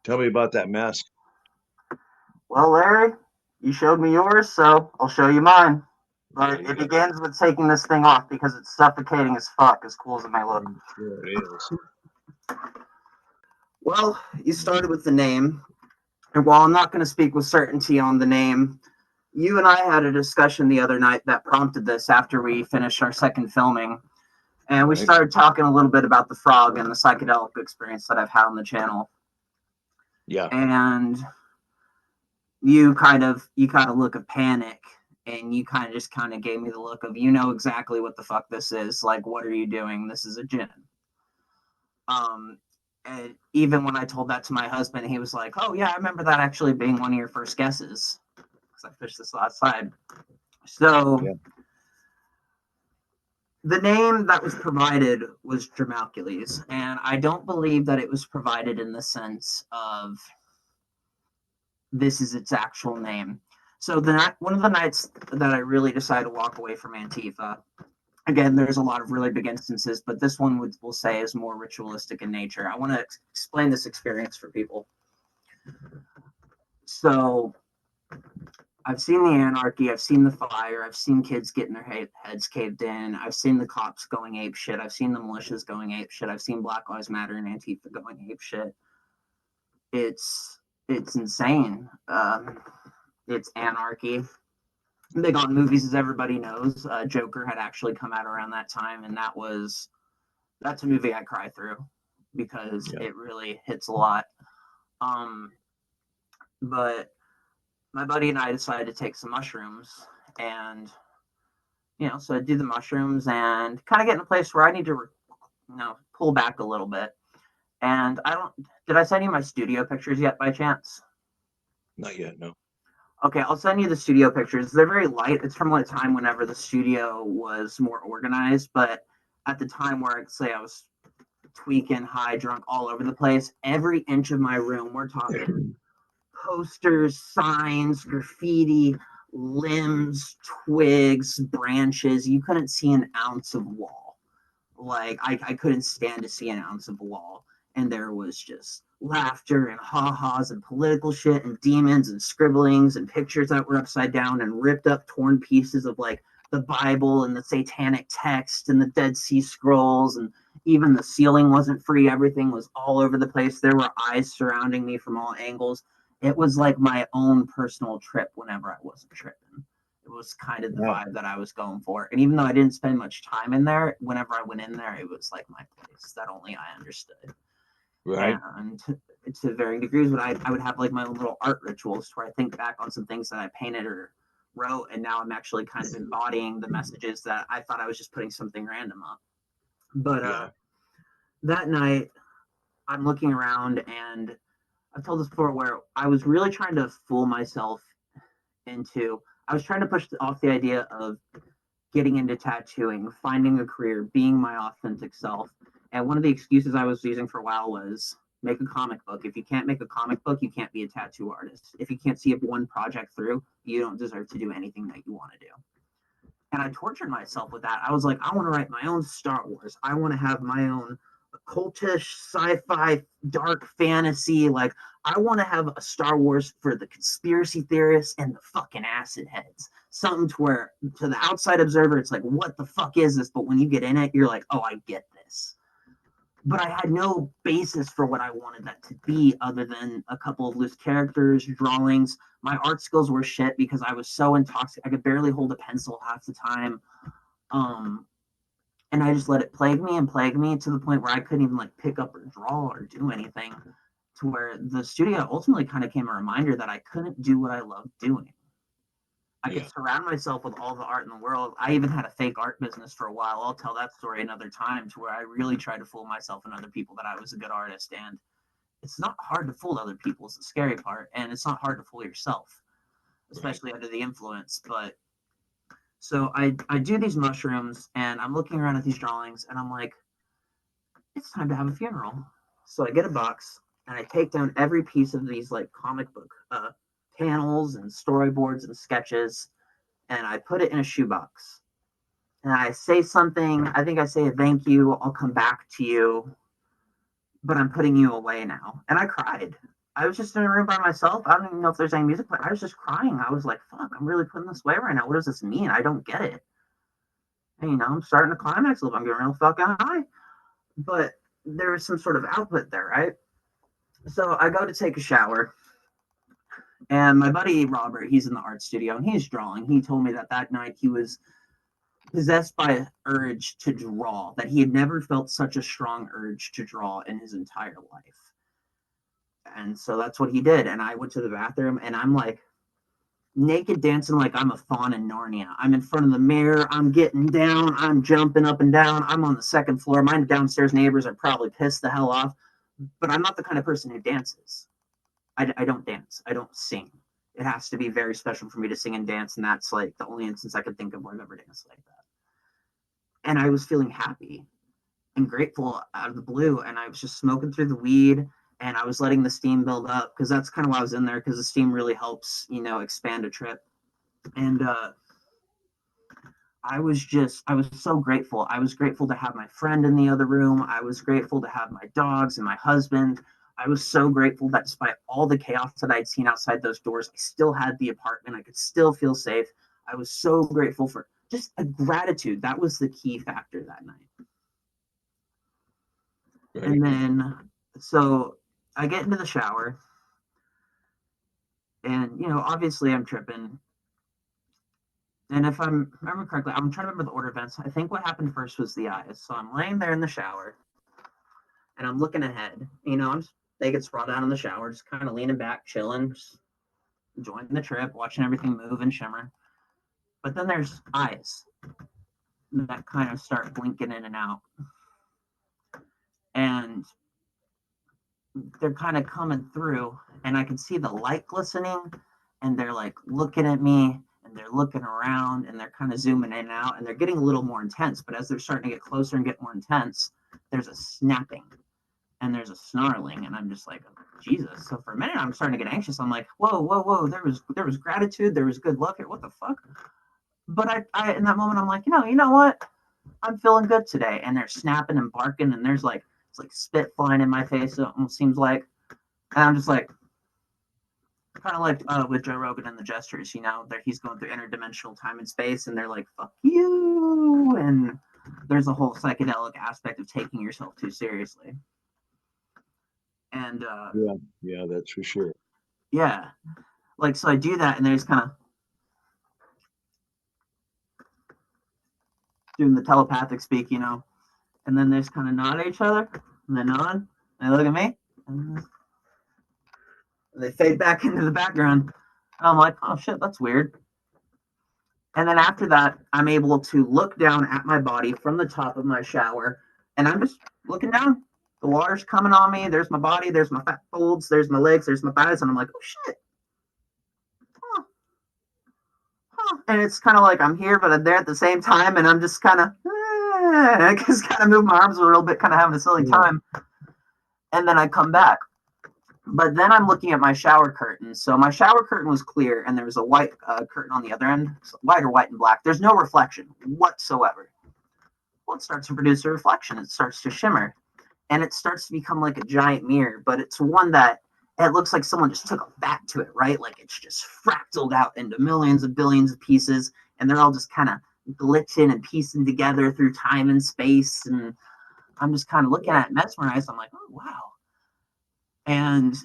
Tell me about that mask. Well, Larry, you showed me yours, so I'll show you mine. Yeah, But you it got. begins with taking this thing off because it's suffocating as fuck, as cool as it may look. I'm sure it is. Well, you started with the name, and while I'm not going to speak with certainty on the name, you and I had a discussion the other night that prompted this after we finished our second filming. And we Right? started talking a little bit about the frog and the psychedelic experience that I've had on the channel. Yeah. And you kind of look of panic, and you kind of gave me the look of, you know exactly what the fuck this is. Like, what are you doing? This is a gin. Um and even when I told that to my husband, he was like, "Oh yeah, I remember that actually being one of your first guesses." Because I fished this outside. So Yeah. the name that was provided was Dramalcules, and I don't believe that it was provided in the sense of this is its actual name. So one of the nights that I really decided to walk away from Antifa, again, there's a lot of really big instances, but this one we'll say is more ritualistic in nature. I want to explain this experience for people. So I've seen the anarchy, I've seen the fire, I've seen kids getting their heads caved in, I've seen the cops going ape shit, I've seen the militias going ape shit, I've seen Black Lives Matter and Antifa going ape shit. It's insane. It's anarchy. Big on movies, as everybody knows. Joker had actually come out around that time, and that's a movie I cry through because Yeah. it really hits a lot. Um, but my buddy and I decided to take some mushrooms, and so I do the mushrooms and kind of get in a place where I need to, pull back a little bit. And I don't. Did I send you my studio pictures yet, by chance? Not yet. No. Okay, I'll send you the studio pictures. They're very light. It's from a time whenever the studio was more organized, but at the time where I'd say I was tweaking, high, drunk, all over the place, every inch of my room, we're talking posters, signs, graffiti, limbs, twigs, branches. You couldn't see an ounce of wall. Like, I couldn't stand to see an ounce of wall. And there was just laughter and ha-has and political shit and demons and scribblings and pictures that were upside down and ripped up, torn pieces of like the Bible and the satanic text and the Dead Sea Scrolls, and even the ceiling wasn't free. Everything was all over the place. There were eyes surrounding me from all angles. It was like my own personal trip whenever I wasn't tripping. It was kind of the Wow. vibe that I was going for. And even though I didn't spend much time in there, whenever I went in there, it was like my place that only I understood. Right. And to varying degrees, but I would have like my own little art rituals where I think back on some things that I painted or wrote, and now I'm actually kind of embodying the messages that I thought I was just putting something random up. But Yeah. that night, I'm looking around, and I've told this before where I was really trying to fool myself into. I was trying to push off the idea of getting into tattooing, finding a career, being my authentic self. And one of the excuses I was using for a while was make a comic book. If you can't make a comic book, you can't be a tattoo artist. If you can't see one project through, you don't deserve to do anything that you want to do. And I tortured myself with that. I was like, I want to write my own Star Wars. I want to have my own occultish, sci-fi, dark fantasy. Like, I want to have a Star Wars for the conspiracy theorists and the fucking acid heads. Something to where, to the outside observer, it's like, what the fuck is this? But when you get in it, you're like, oh, I get this. But I had no basis for what I wanted that to be other than a couple of loose characters, drawings. My art skills were shit because I was so intoxicated. I could barely hold a pencil half the time. Um, and I just let it plague me to the point where I couldn't even like pick up or draw or do anything. To where the studio ultimately kind of came a reminder that I couldn't do what I loved doing. I could Yeah. surround myself with all the art in the world. I even had a fake art business for a while. I'll tell that story another time, to where I really tried to fool myself and other people that I was a good artist. And it's not hard to fool other people, is the scary part. And it's not hard to fool yourself, Right. especially under the influence. But so I do these mushrooms, and I'm looking around at these drawings, and I'm like, it's time to have a funeral. So I get a box, and I take down every piece of these like comic book panels and storyboards and sketches, and I put it in a shoebox. And I say something. I think I say a thank you. I'll come back to you, but I'm putting you away now. And I cried. I was just in a room by myself. I don't even know if there's any music, but I was just crying. I was like, fuck, I'm really putting this away right now. What does this mean? I don't get it. And, I'm starting to climax a little bit. I'm getting real fucking high. But there was some sort of output there, right? So I go to take a shower, and my buddy Robert, he's in the art studio, and he's drawing. He told me that night he was possessed by an urge to draw, that he had never felt such a strong urge to draw in his entire life. And so that's what he did. And I went to the bathroom, and I'm like naked dancing like I'm a fawn in Narnia. I'm in front of the mirror. I'm getting down. I'm jumping up and down. I'm on the second floor. My downstairs neighbors are probably pissed the hell off, but I'm not the kind of person who dances. I don't dance. I don't sing. It has to be very special for me to sing and dance, and that's like the only instance I could think of where I've ever danced like that. And I was feeling happy and grateful out of the blue, and I was just smoking through the weed, and I was letting the steam build up, because that's kind of why I was in there, because the steam really helps, expand a trip. And I was so grateful. I was grateful to have my friend in the other room. I was grateful to have my dogs and my husband. I was so grateful that despite all the chaos that I'd seen outside those doors, I still had the apartment. I could still feel safe. I was so grateful for just a gratitude. That was the key factor that night. Right. And then, so I get into the shower, and, obviously I'm tripping. And if I remember correctly, I'm trying to remember the order of events. I think what happened first was the eyes. So I'm laying there in the shower, and I'm looking ahead. I'm just naked, sprawled out in the shower, just kind of leaning back, chilling, just enjoying the trip, watching everything move and shimmer. But then there's eyes that kind of start blinking in and out. And they're kind of coming through, and I can see the light glistening, and they're like looking at me, and they're looking around, and they're kind of zooming in and out, and they're getting a little more intense. But as they're starting to get closer and get more intense, there's a snapping and there's a snarling, and I'm just like, oh, Jesus. So for a minute, I'm starting to get anxious. I'm like, whoa, whoa, whoa. There was gratitude. There was good luck here. What the fuck? But I in that moment, I'm like, you know what? I'm feeling good today. And they're snapping and barking, and there's like, it's like spit flying in my face. It almost seems like, and I'm just like, kind of like with Joe Rogan and the Gestures, that he's going through interdimensional time and space, and they're like, fuck you. And there's a whole psychedelic aspect of taking yourself too seriously. And yeah, that's for sure. yeah, like, so I do that, and they just kind of doing the telepathic speak, and then they just kind of nod at each other, and they nod, and they look at me, and they fade back into the background. And I'm like, oh shit, that's weird. And then after that, I'm able to look down at my body from the top of my shower, and I'm just looking down. The water's coming on me. There's my body. There's my fat folds. There's my legs. There's my thighs. And I'm like, oh shit. And it's kind of like I'm here, but I'm there at the same time. And I'm just kind of, I just kind of move my arms a little bit, kind of having a silly time. And then I come back. But then I'm looking at my shower curtain. So my shower curtain was clear, and there was a white curtain on the other end, so white or white and black. There's no reflection whatsoever. Well, it starts to produce a reflection. It starts to shimmer, and it starts to become like a giant mirror. But it's one that it looks like someone just took a bat to it, right? Like it's just fractaled out into millions of billions of pieces, and they're all just kind of glitching and piecing together through time and space. And I'm just kind of looking at it, mesmerized. I'm like, oh wow. And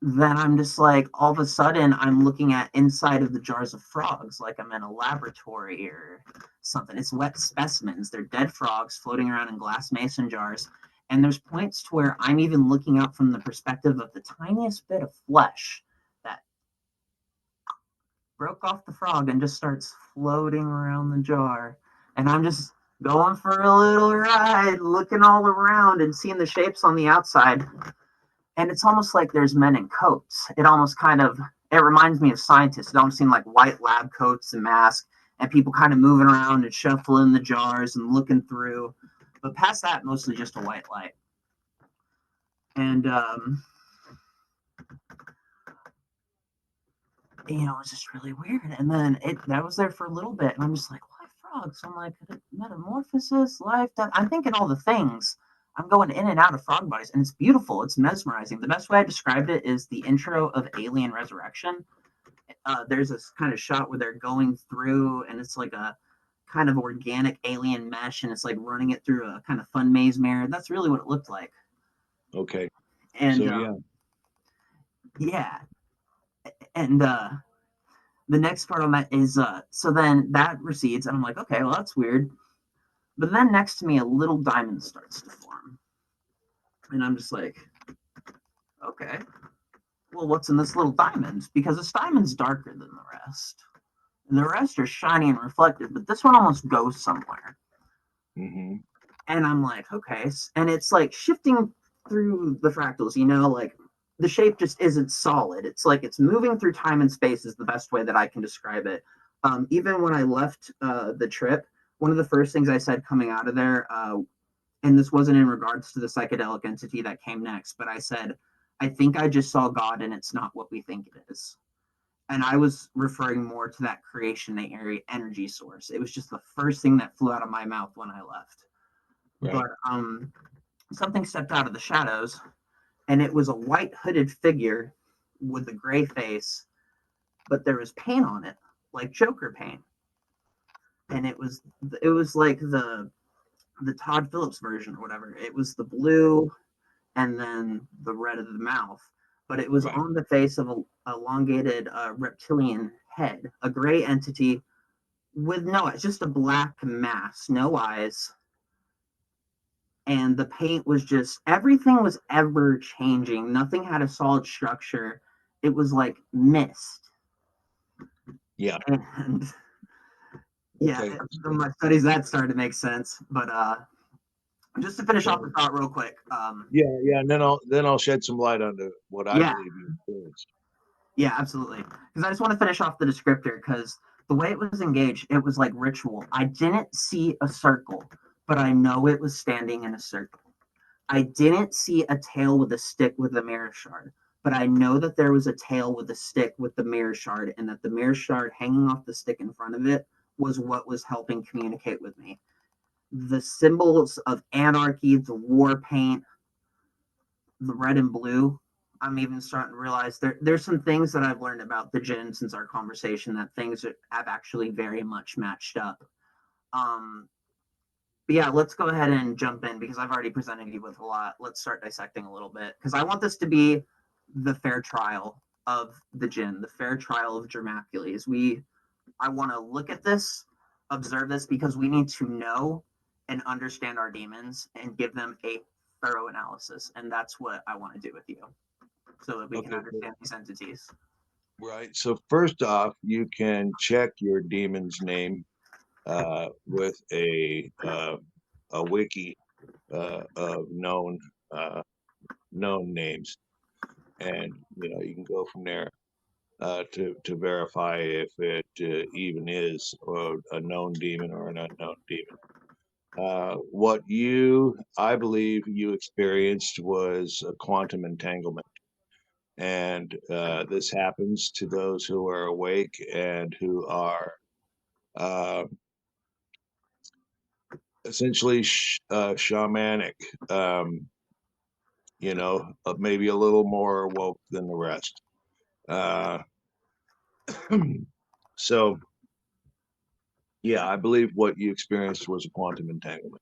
then I'm just like, all of a sudden, I'm looking at inside of the jars of frogs, like I'm in a laboratory or something. It's wet specimens. They're dead frogs floating around in glass mason jars. And there's points to where I'm even looking out from the perspective of the tiniest bit of flesh that broke off the frog and just starts floating around the jar. And I'm just going for a little ride, looking all around and seeing the shapes on the outside. And it's almost like there's men in coats. It reminds me of scientists. It almost seemed like white lab coats and masks, and people kind of moving around and shuffling the jars and looking through. But past that, mostly just a white light. And, it's just really weird. And then that was there for a little bit, and I'm just like, why frogs? I'm like, metamorphosis, life, death. I'm thinking all the things. I'm going in and out of frog bodies, and it's beautiful. It's mesmerizing. The best way I described it is the intro of Alien Resurrection. There's this kind of shot where they're going through, and it's like a kind of organic alien mesh, and it's like running it through a kind of fun maze mirror. That's really what it looked like. Okay. And So yeah. yeah, and the next part on that is so then that recedes, and I'm like, okay, well that's weird. But then next to me, a little diamond starts to form, and I'm just like, okay, well, what's in this little diamond? Because this diamond's darker than the rest. And the rest are shiny and reflective, but this one almost goes somewhere. Mm-hmm. And I'm like, okay. And it's like shifting through the fractals, like the shape just isn't solid. It's like it's moving through time and space, is the best way that I can describe it. Even when I left the trip, one of the first things I said coming out of there, and this wasn't in regards to the psychedelic entity that came next, but I said, I think I just saw God and it's not what we think it is. And I was referring more to that creation energy source. It was just the first thing that flew out of my mouth when I left. Right. But something stepped out of the shadows, and it was a white hooded figure with a gray face, but there was paint on it, like Joker paint. And it was like the Todd Phillips version or whatever. It was the blue and then the red of the mouth, but it was Right. on the face of a elongated reptilian head, a gray entity with no, it's just a black mass, no eyes. And the paint was just, everything was ever changing. Nothing had a solid structure. It was like mist. Yeah. And yeah, Okay. from my studies, that started to make sense. But just to finish off the So, thought real quick. yeah, and then I'll shed some light onto what I Yeah, believe you experienced. yeah, absolutely. Because I just want to finish off the descriptor because the way it was engaged, it was like ritual. I didn't see a circle, but I know it was standing in a circle. I didn't see a tail with a stick with a mirror shard, but I know that there was a tail with a stick with the mirror shard, and that the mirror shard hanging off the stick in front of it was what was helping communicate with me. The symbols of anarchy, the war paint, the red and blue. I'm even starting to realize there's some things that I've learned about the Jinn since our conversation, that things have actually very much matched up. Um, but yeah, let's go ahead and jump in because I've already presented you with a lot. Let's start dissecting a little bit because I want this to be the fair trial of the Jinn, the fair trial of Germacules. I want to look at this, observe this, because we need to know and understand our demons and give them a thorough analysis. And that's what I want to do with you so that we can Okay. understand these entities. Right. So first off, you can check your demon's name with a wiki of known names, and you can go from there to verify if it even is a known demon or an unknown demon. What I believe you experienced was a quantum entanglement. And this happens to those who are awake and who are uh, essentially shamanic, maybe a little more woke than the rest. Uh, so, yeah, I believe what you experienced was a quantum entanglement.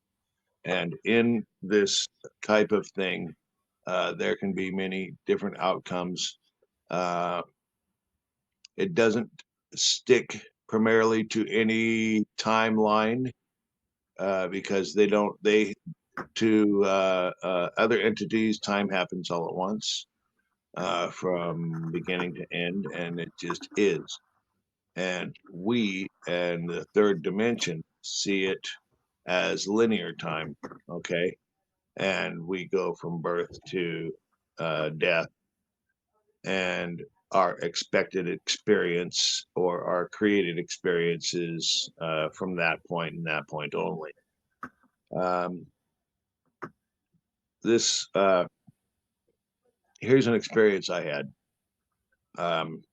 And in this type of thing, there can be many different outcomes. Uh, it doesn't stick primarily to any timeline because to other entities, time happens all at once from beginning to end, and it just is. And we and the third dimension see it as linear time, okay? And we go from birth to death, and our expected experience or our created experiences from that point and that point only. Um, this Here's an experience I had. Um,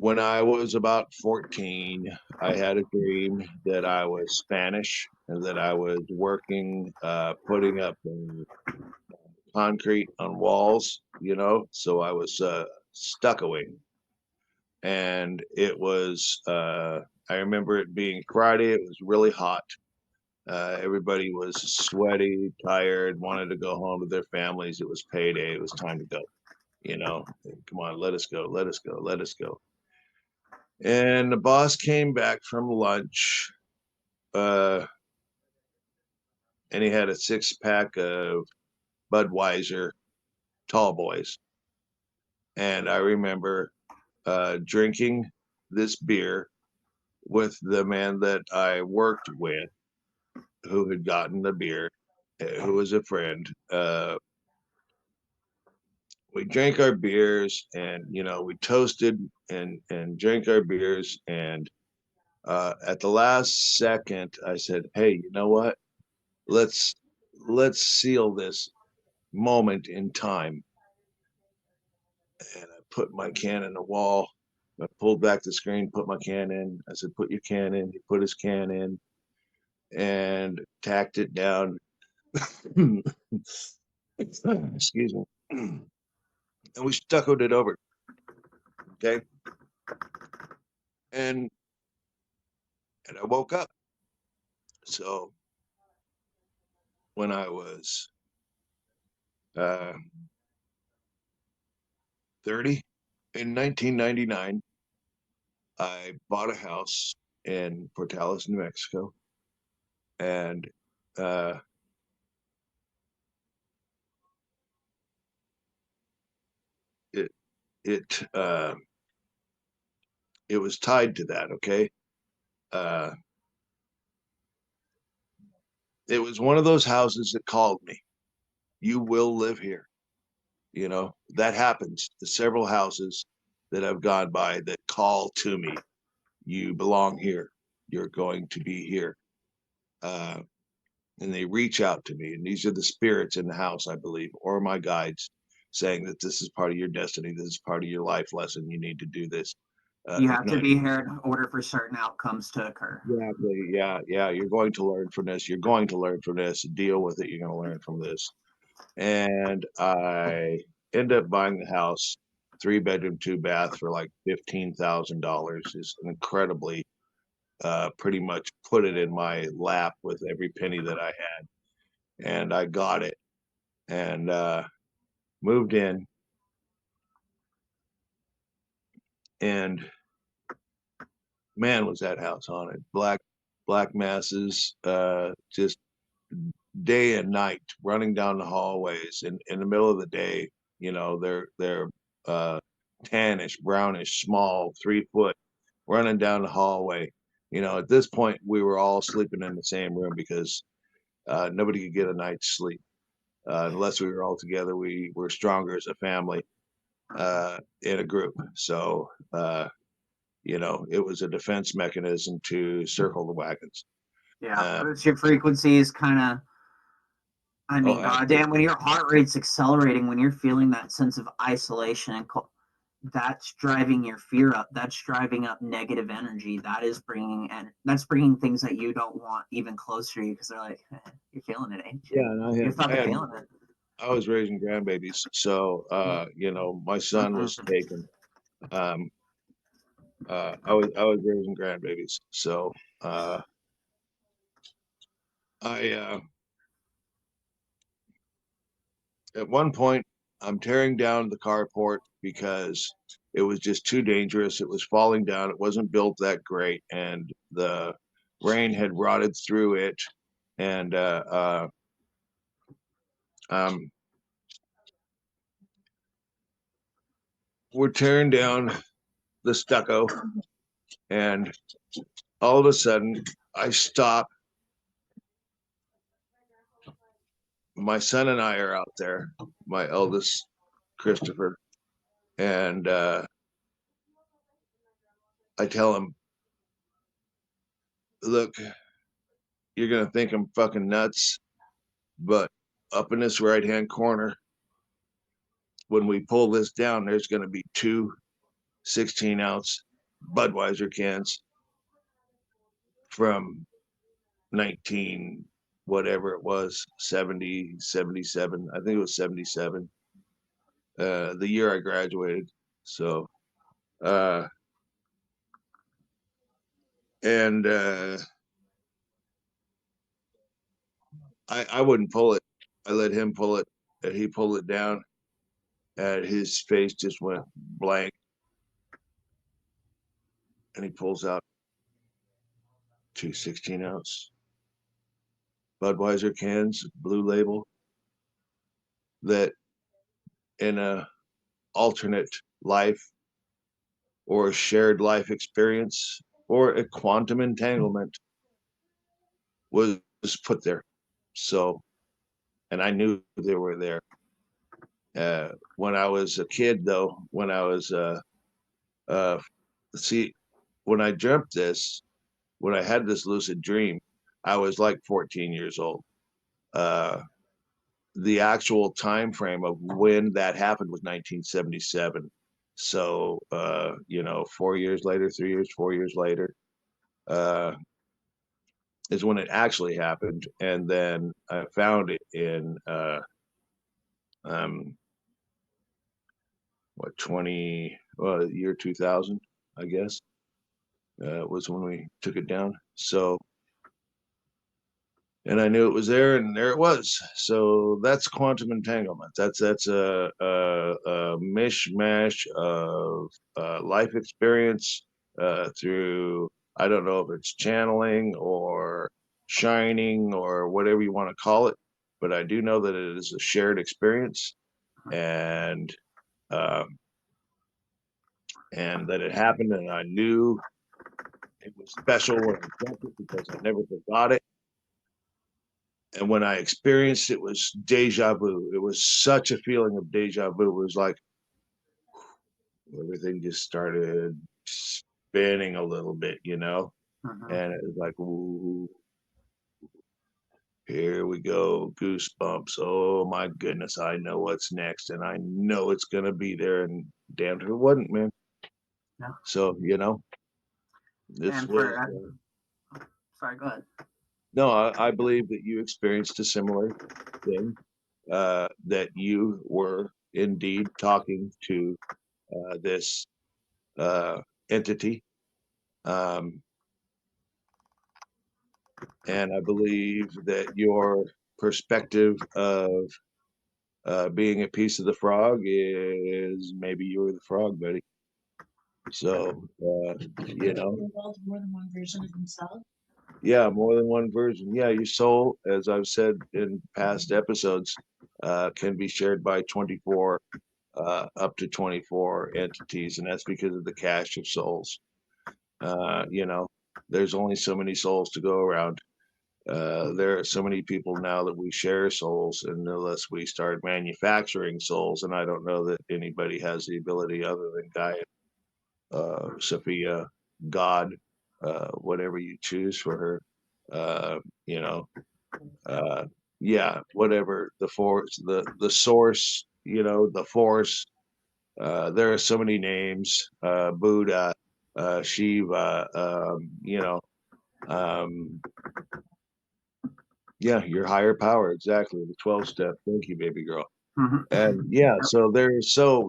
when I was about 14, I had a dream that I was Spanish and that I was working, putting up concrete on walls, so I was stuccoing. And it was, I remember it being Friday. It was really hot. Everybody was sweaty, tired, wanted to go home to their families. It was payday. It was time to go. Come on, let us go, let us go, let us go. And the boss came back from lunch, uh, and he had a 6 pack of Budweiser tall boys. And I remember drinking this beer with the man that I worked with who had gotten the beer, who was a friend. We drank our beers and, we toasted and drank our beers. And at the last second, I said, hey, you know what? Let's let's seal this moment in time. And I put my can in the wall. I pulled back the screen, put my can in. I said, put your can in. He put his can in and tacked it down. Excuse me. And we stuccoed it over. Okay. And and I woke up. So when I was uh, 30 in 1999, I bought a house in Portales, New Mexico, and uh, it it it was tied to that. Okay, uh, it was one of those houses that called me. You will live here. That happens to several houses that I've gone by that call to me. You belong here. You're going to be here. Uh, and they reach out to me. And these are the spirits in the house, I believe, or my guides saying that this is part of your destiny. This is part of your life lesson. You need to do this. You If have to not, be here in order for certain outcomes to occur. exactly. Yeah. Yeah. You're going to learn from this. You're going to learn from this. Deal with it. You're going to learn from this. And I end up buying the house, 3 bedroom, 2 bath for like $15,000. Is incredibly, pretty much put it in my lap with every penny that I had, and I got it and moved in. And man, was that house haunted! Black masses, just day and night, running down the hallways. In the middle of the day, they're uh, tannish, brownish, small, 3 foot, running down the hallway. At this point, we were all sleeping in the same room because nobody could get a night's sleep unless we were all together. We were stronger as a family in a group. So, it was a defense mechanism to circle the wagons. Yeah, Uh, boost your frequencies, kind of. I oh, mean, goddamn, when your heart rate's accelerating, when you're feeling that sense of isolation and that's driving your fear up. That's driving up negative energy. That's bringing things that you don't want even closer to you because they're like, you're feeling it, ain't yeah, you? and You're I fucking had feeling it. I was raising grandbabies, so my son was Mm-mm. taken. Um, I was raising grandbabies, so uh, I at one point I'm tearing down the carport because it was just too dangerous. It was falling down. It wasn't built that great, and the rain had rotted through it. And um, we're tearing down the stucco, and all of a sudden I stop. My son and I are out there, my eldest, Christopher, and I tell him, look, you're going to think I'm fucking nuts, but up in this right hand corner, when we pull this down, there's going to be two 16-ounce Budweiser cans from 19 whatever it was, 70, 77. I think it was 77, the year I graduated. So uh and I wouldn't pull it. I let him pull it, and he pulled it down, and his face just went blank, and he pulls out two 16-ounce Budweiser cans, blue label, that in a alternate life or a shared life experience or a quantum entanglement was put there. So, and I knew they were there. When I was a kid, though, when I was, uh, see, when I dreamt this, when I had this lucid dream, I was like 14 years old. Uh, the actual time frame of when that happened was 1977. So, 4 years later, 3 years, 4 years later, uh, is when it actually happened. And then I found it in um, what 20 well, year 2000, I guess, was when we took it down. So, and I knew it was there, and there it was. So that's quantum entanglement. That's a mishmash of life experience through, I don't know if it's channeling or shining or whatever you want to call it, but I do know that it is a shared experience, and um, and that it happened, and I knew it was special when I felt it because I never forgot it. And when I experienced it, was deja vu. It was such a feeling of deja vu. It was like everything just started spinning a little bit, Mhm. and it was like, ooh, here we go, goosebumps. Oh my goodness, I know what's next, and I know it's gonna be there. And damn if it wasn't, man. Yeah. So this And was. sorry, go ahead. No, I believe that you experienced a similar thing, that you were indeed talking to this uh, entity. Um, and I believe that your perspective of being a piece of the frog is maybe you were the frog, buddy. So, Involved more than one version of himself. yeah, more than one version. Yeah, your soul, as I've said in past episodes, can be shared by 24, up to 24 entities, and that's because of the cache of souls. Uh, you know, there's only so many souls to go around. There are so many people now that we share souls, and unless we start manufacturing souls, and I don't know that anybody has the ability other than Gaia, Sophia, God, whatever you choose for her, you know, uh, yeah, whatever the force, the source, the force. There are so many names, Buddha, Shiva, um, yeah, your higher power, exactly. The 12 step. Thank you, baby girl. Mhm. And yeah, so there's so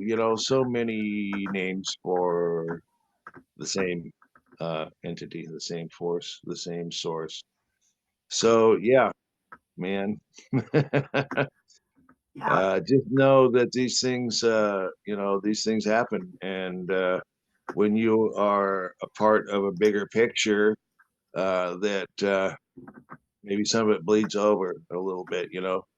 many names for the same entity, the same force, the same source. So yeah, man. Yeah. Just know that these things happen. And when you are a part of a bigger picture, that maybe some of it bleeds over a little bit.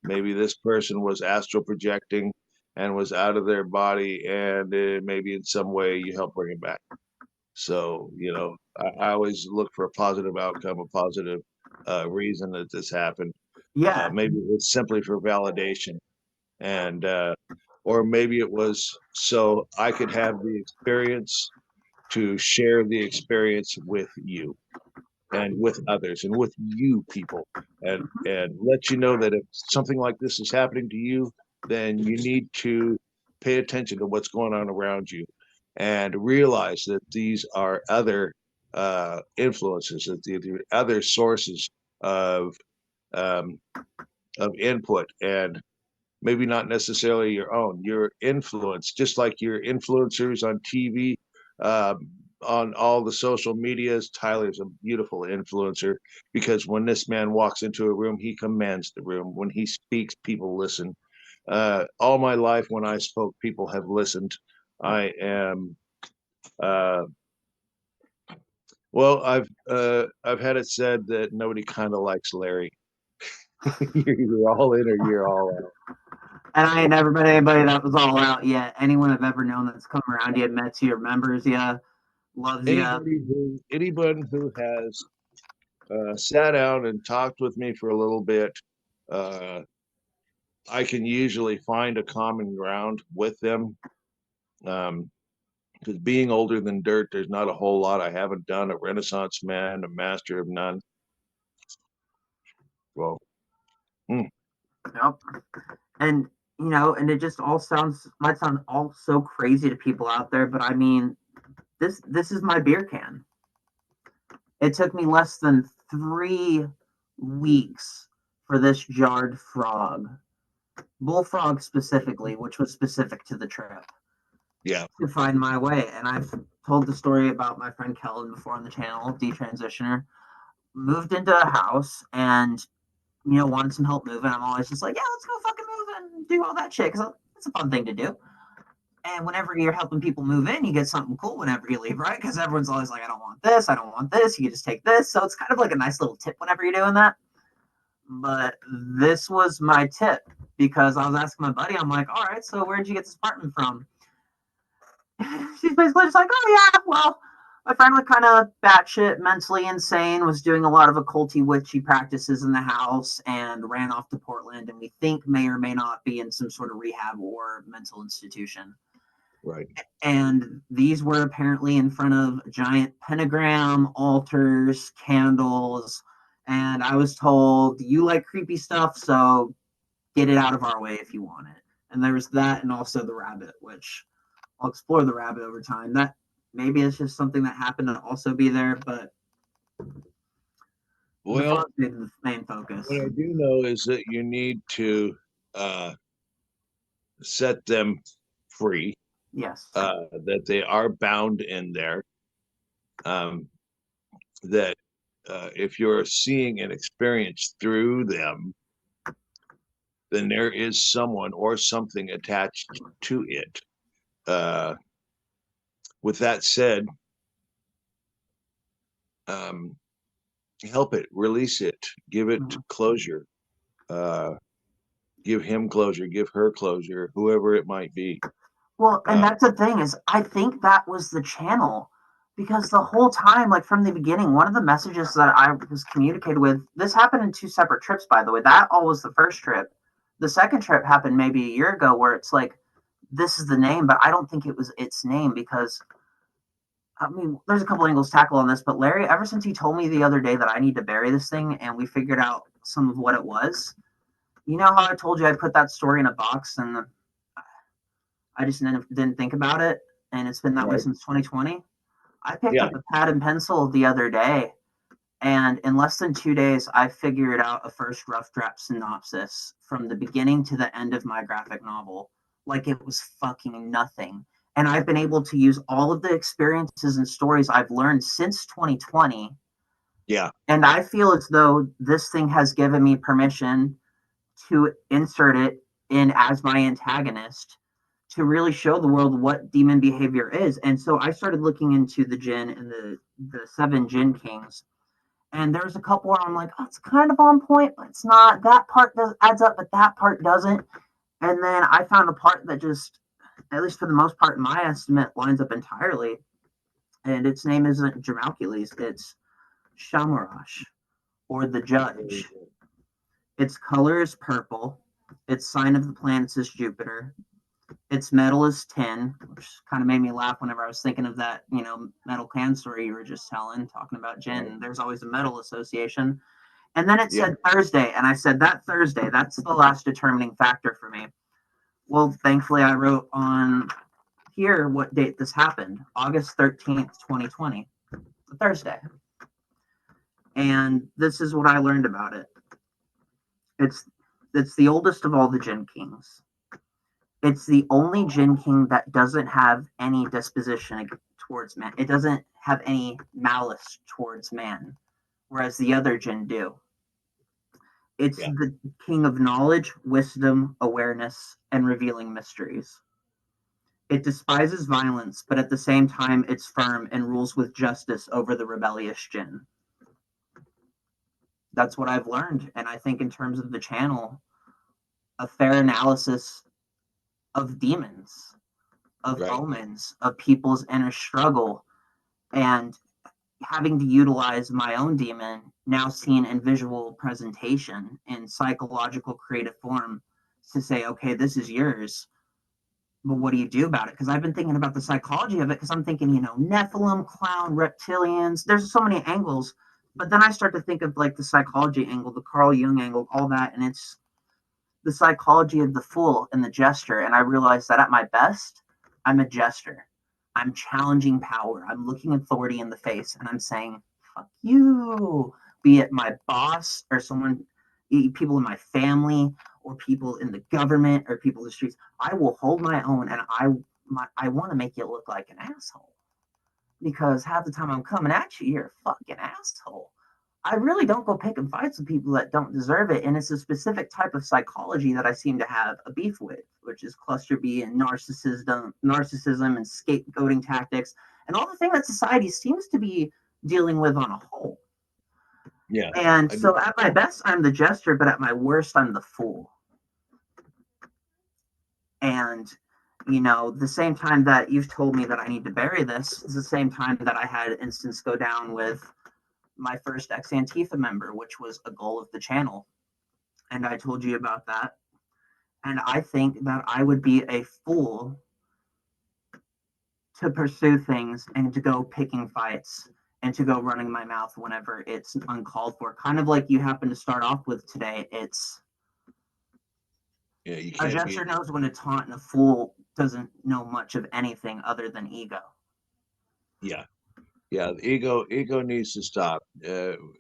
Maybe this person was astral projecting and was out of their body, and maybe in some way you help bring it back. So I always look for a positive outcome, a positive reason that this happened. Yeah. Maybe it's simply for validation, and or maybe it was so I could have the experience to share the experience with you and with others and with you people, and let you know that if something like this is happening to you, then you need to pay attention to what's going on around you, and realize that these are other influences, that the other sources of um, input, and maybe not necessarily your own, your influence, just like your influencers on TV, on all the social medias. Tyler's a beautiful influencer because when this man walks into a room, he commands the room. When he speaks, people listen. All my life, when I spoke, people have listened. I am, uh, well, I've had it said that nobody kind of likes Larry. You're all in or you're all out. And I ain't never met anybody that was all out yet. Anyone I've ever known that's come around you, met you, remembers you, loves you. Anyone who has sat down and talked with me for a little bit, uh, I can usually find a common ground with them. Because being older than dirt, there's not a whole lot I haven't done. A Renaissance man, a master of none. Well, Yep. And and it just all might sound all so crazy to people out there, but I mean, this is my beer can. It took me less than 3 weeks for this jarred frog, bullfrog specifically, which was specific to the trip, yeah, to find my way. And I've told the story about my friend Kellen before on the channel, detransitioner. Moved into a house and wanted some help moving. I'm always just like, yeah, let's go fucking move and do all that shit because it's a fun thing to do. And whenever you're helping people move in, you get something cool whenever you leave, right? Because everyone's always like, I don't want this, I don't want this. You can just take this. So it's kind of like a nice little tip whenever you're doing that. But this was my tip because I was asking my buddy, I'm like, all right, so where'd you get this apartment from? She's basically just like, oh yeah, well, my friend was kind of batshit mentally insane, was doing a lot of occulty witchy practices in the house, and ran off to Portland, and we think may or may not be in some sort of rehab or mental institution. right. And these were apparently in front of a giant pentagram, altars, candles, and I was told, you like creepy stuff, so get it out of our way if you want it. And there was that, and also the rabbit, which I'll explore the rabbit over time. That maybe it's just something that happened to also be there, but Well, the main focus. what I do know is that you need to set them free. Yes. That they are bound in there. That if you're seeing an experience through them, then there is someone or something attached to it. With that said, help it, release it, give it closure, give him closure, give her closure, whoever it might be. Well, and that's the thing is, I think that was the channel, because the whole time, like from the beginning, one of the messages that I was communicated with, this happened in 2 separate trips, by the way. That all was the first trip. The second trip happened maybe a year ago, where it's like, this is the name, but I don't think it was its name, because I mean, there's a couple angles tackle on this, but Larry, ever since he told me the other day that I need to bury this thing, and we figured out some of what it was, you know how I told you I put that story in a box and I just didn't think about it, and it's been that way since 2020. I picked up a pad and pencil the other day, and in less than 2 days, I figured out a first rough draft synopsis from the beginning to the end of my graphic novel, like it was fucking nothing. And I've been able to use all of the experiences and stories I've learned since 2020. Yeah. And I feel as though this thing has given me permission to insert it in as my antagonist, to really show the world what demon behavior is. And so I started looking into the Jinn and the 7 Jinn Kings. And there's a couple where I'm like, oh, it's kind of on point, but it's not. That part adds up, but that part doesn't. And then I found a part that just, at least for the most part, in my estimate, lines up entirely. And its name isn't Jamalcules, it's Shamhourash, or the Judge. Its color is purple. Its sign of the planets is Jupiter. Its metal is tin, which kind of made me laugh whenever I was thinking of that, metal can story you were just telling, talking about Jinn. There's always a metal association. And then it said Thursday, and I said, that Thursday, that's the last determining factor for me. Well, thankfully, I wrote on here what date this happened. August 13th, 2020. A Thursday. And this is what I learned about it. It's the oldest of all the Jinn Kings. It's the only Jinn King that doesn't have any disposition towards man. It doesn't have any malice towards man, whereas the other Jinn do. It's the king of knowledge, wisdom, awareness, and revealing mysteries. It despises violence, but at the same time, it's firm and rules with justice over the rebellious Jinn. That's what I've learned. And I think in terms of the channel, a fair analysis of demons, of omens, of people's inner struggle, and having to utilize my own demon, now seen in visual presentation, in psychological creative form, to say, okay, this is yours, but what do you do about it? Because I've been thinking about the psychology of it, because I'm thinking, Nephilim, clown, reptilians, there's so many angles, but then I start to think of like the psychology angle, the Carl Jung angle, all that, and it's the psychology of the fool and the jester, and I realize that at my best, I'm a jester. I'm challenging power. I'm looking authority in the face and I'm saying, fuck you. Be it my boss or someone, people in my family or people in the government or people in the streets. I will hold my own, and I want to make you look like an asshole. Because half the time I'm coming at you, you're a fucking asshole. I really don't go picking fights with people that don't deserve it. And it's a specific type of psychology that I seem to have a beef with, which is cluster B and narcissism and scapegoating tactics, and all the thing that society seems to be dealing with on a whole. Yeah. And so at my best, I'm the jester, but at my worst, I'm the fool. And, the same time that you've told me that I need to bury this is the same time that I had an instance go down with my first ex Antifa member, which was a goal of the channel. And I told you about that. And I think that I would be a fool to pursue things and to go picking fights and to go running my mouth whenever it's uncalled for. Kind of like you happen to start off with today. It's you a can't jester knows when to taunt, and a fool doesn't know much of anything other than ego. Yeah. The ego needs to stop.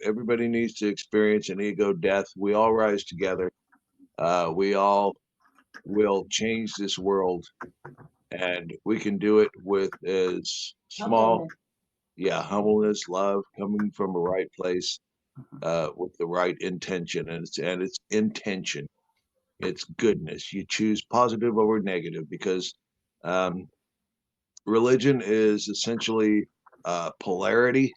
Everybody needs to experience an ego death. We all rise together. We all will change this world, and we can do it with as small, humbleness, love, coming from a right place, with the right intention, and it's intention. It's goodness. You choose positive over negative, because religion is essentially polarity.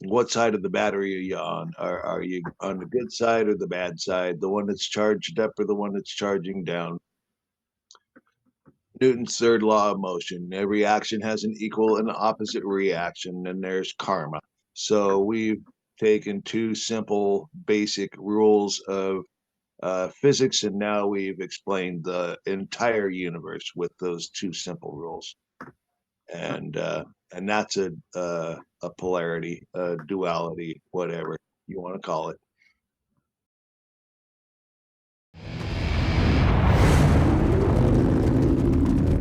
What side of the battery are you on? Are you on the good side or the bad side? The one that's charged up or the one that's charging down? Newton's third law of motion. Every action has an equal and opposite reaction, and there's karma. So we've taken two simple, basic rules of physics, and now we've explained the entire universe with those two simple rules. And that's a polarity, a duality, whatever you want to call it.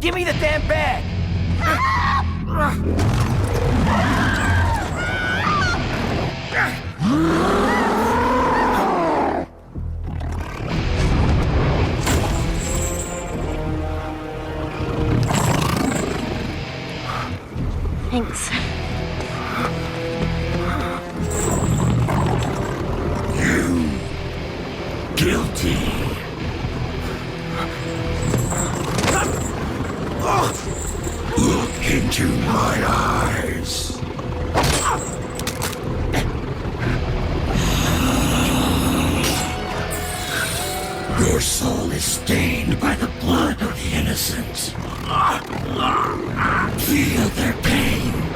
Give me the damn bag! Thanks. You guilty. Look into my eyes. Your soul is stained by the blood of the innocent. Feel their pain.